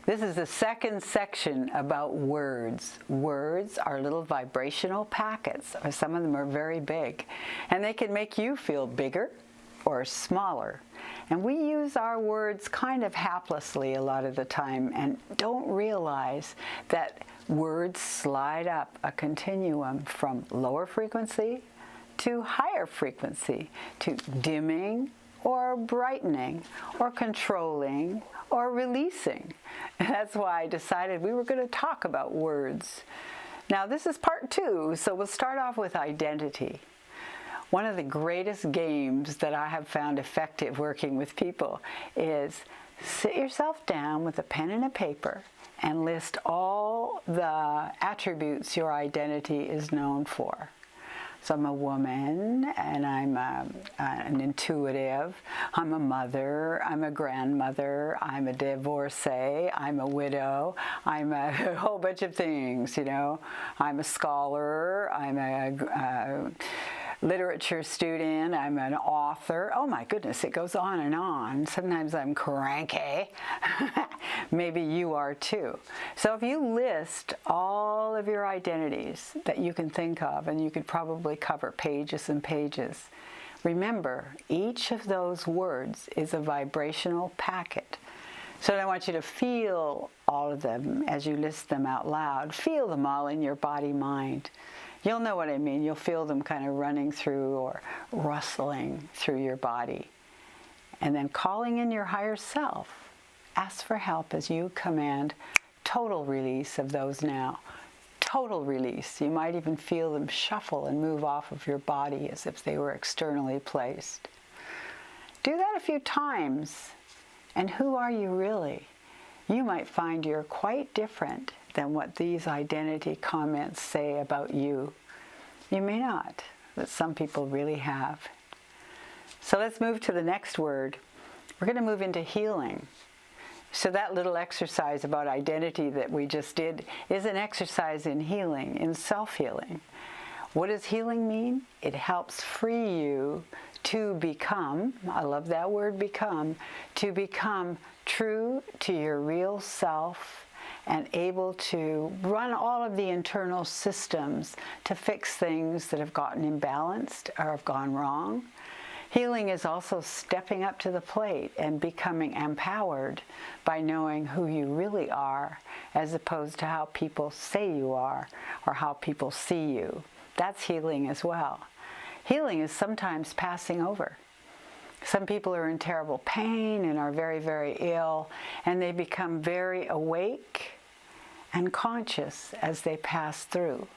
This is the second section about words. Words are little vibrational packets, or some of them are very big, and they can make you feel bigger or smaller. And we use our words kind of haplessly a lot of the time and don't realize that words slide up a continuum from lower frequency to higher frequency, to dimming or brightening or controlling or releasing. And that's why I decided we were going to talk about words. Now this is part 2, so we'll start off with identity. One of the greatest games that I have found effective working with people is sit yourself down with a pen and a paper and list all the attributes your identity is known for. So I'm a woman, and I'm an intuitive, I'm a mother, I'm a grandmother, I'm a divorcee, I'm a widow, I'm a whole bunch of things, you know. I'm a scholar, I'm a literature student, I'm an author. Oh my goodness, it goes on and on. Sometimes I'm cranky. Maybe you are too. So if you list all of your identities that you can think of, and you could probably cover pages and pages, remember, each of those words is a vibrational packet. So I want you to feel all of them as you list them out loud. Feel them all in your body, mind. You'll know what I mean. You'll feel them kind of running through or rustling through your body. And then calling in your higher self. Ask for help as you command total release of those now. Total release. You might even feel them shuffle and move off of your body as if they were externally placed. Do that a few times. And who are you really? You might find you're quite different than what these identity comments say about you. You may not, but some people really have. So let's move to the next word. We're going to move into healing. So that little exercise about identity that we just did is an exercise in healing, in self-healing. What does healing mean? It helps free you to become, I love that word become, to become true to your real self and able to run all of the internal systems to fix things that have gotten imbalanced or have gone wrong. Healing is also stepping up to the plate and becoming empowered by knowing who you really are, as opposed to how people say you are or how people see you. That's healing as well. Healing is sometimes passing over. Some people are in terrible pain and are very, very ill, and they become very awake and conscious as they pass through.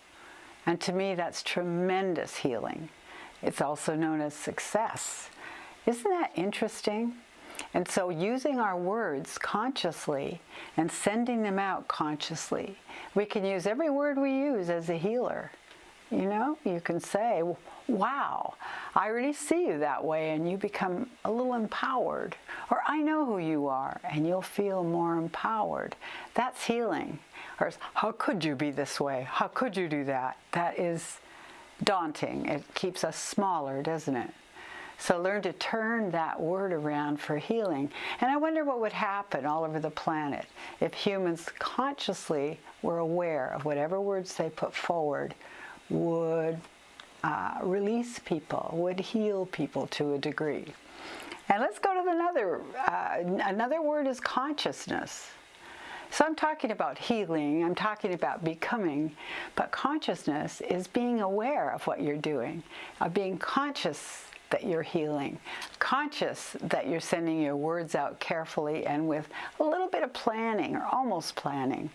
And to me, that's tremendous healing. It's also known as success. Isn't that interesting? And so using our words consciously and sending them out consciously, we can use every word we use as a healer. You know, you can say, wow, I really see you that way, and you become a little empowered. Or I know who you are, and you'll feel more empowered. That's healing. Or how could you be this way? How could you do that? That is daunting. It keeps us smaller, doesn't it? So learn to turn that word around for healing. And I wonder what would happen all over the planet if humans consciously were aware of whatever words they put forward would release people, would heal people to a degree. And let's go to another word is consciousness. So I'm talking about healing, I'm talking about becoming, but consciousness is being aware of what you're doing, of being conscious that you're healing, conscious that you're sending your words out carefully and with a little bit of planning or almost planning.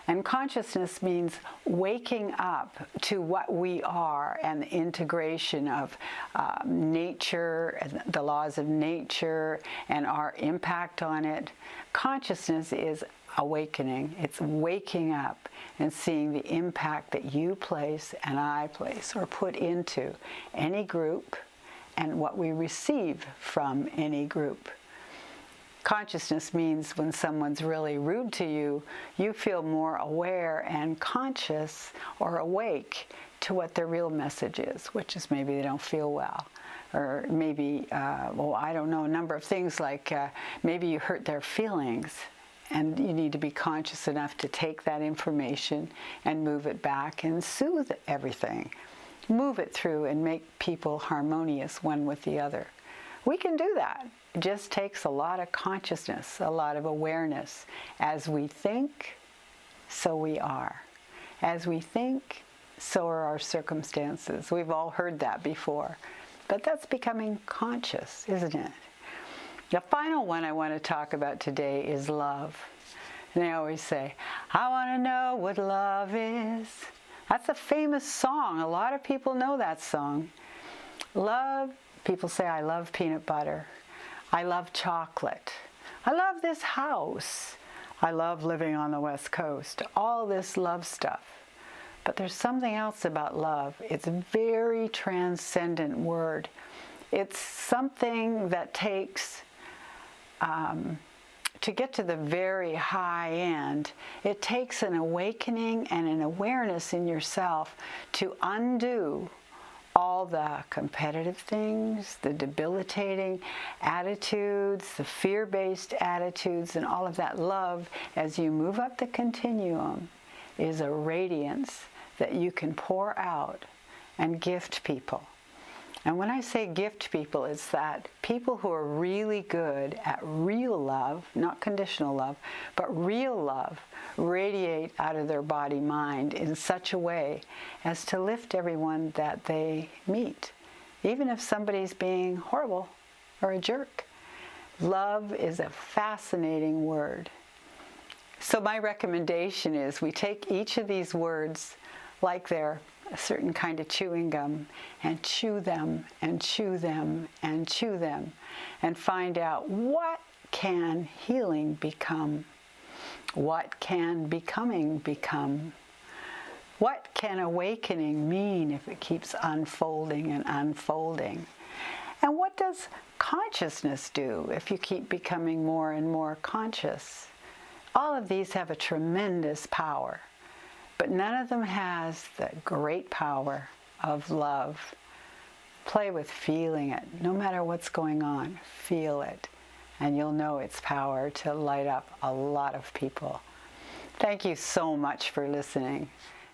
And consciousness means waking up to what we are and the integration of nature, and the laws of nature, and our impact on it. Consciousness is awakening. It's waking up and seeing the impact that you place and I place or put into any group and what we receive from any group. Consciousness means when someone's really rude to you, you feel more aware and conscious or awake to what their real message is, which is maybe they don't feel well. Or maybe, I don't know, a number of things like maybe you hurt their feelings And you need to be conscious enough to take that information and move it back and soothe everything. Move it through and make people harmonious one with the other. We can do that. It just takes a lot of consciousness, a lot of awareness. As we think, so we are. As we think, so are our circumstances. We've all heard that before. But that's becoming conscious, isn't it? The final one I want to talk about today is love. And I always say, I want to know what love is. That's a famous song. A lot of people know that song. Love, people say, I love peanut butter. I love chocolate. I love this house. I love living on the West Coast. All this love stuff. But there's something else about love. It's a very transcendent word. It's something that takes, to get to the very high end, it takes an awakening and an awareness in yourself to undo all the competitive things, the debilitating attitudes, the fear-based attitudes, and all of that. Love, as you move up the continuum, is a radiance that you can pour out and gift people. And when I say gift people, it's that people who are really good at real love, not conditional love, but real love, radiate out of their body-mind in such a way as to lift everyone that they meet, even if somebody's being horrible or a jerk. Love is a fascinating word. So my recommendation is we take each of these words like they're a certain kind of chewing gum and chew them and chew them and chew them and find out what can healing become, what can becoming become, what can awakening mean if it keeps unfolding and unfolding, and what does consciousness do if you keep becoming more and more conscious. All of these have a tremendous power. But none of them has the great power of love. Play with feeling it. No matter what's going on, feel it. And you'll know its power to light up a lot of people. Thank you so much for listening.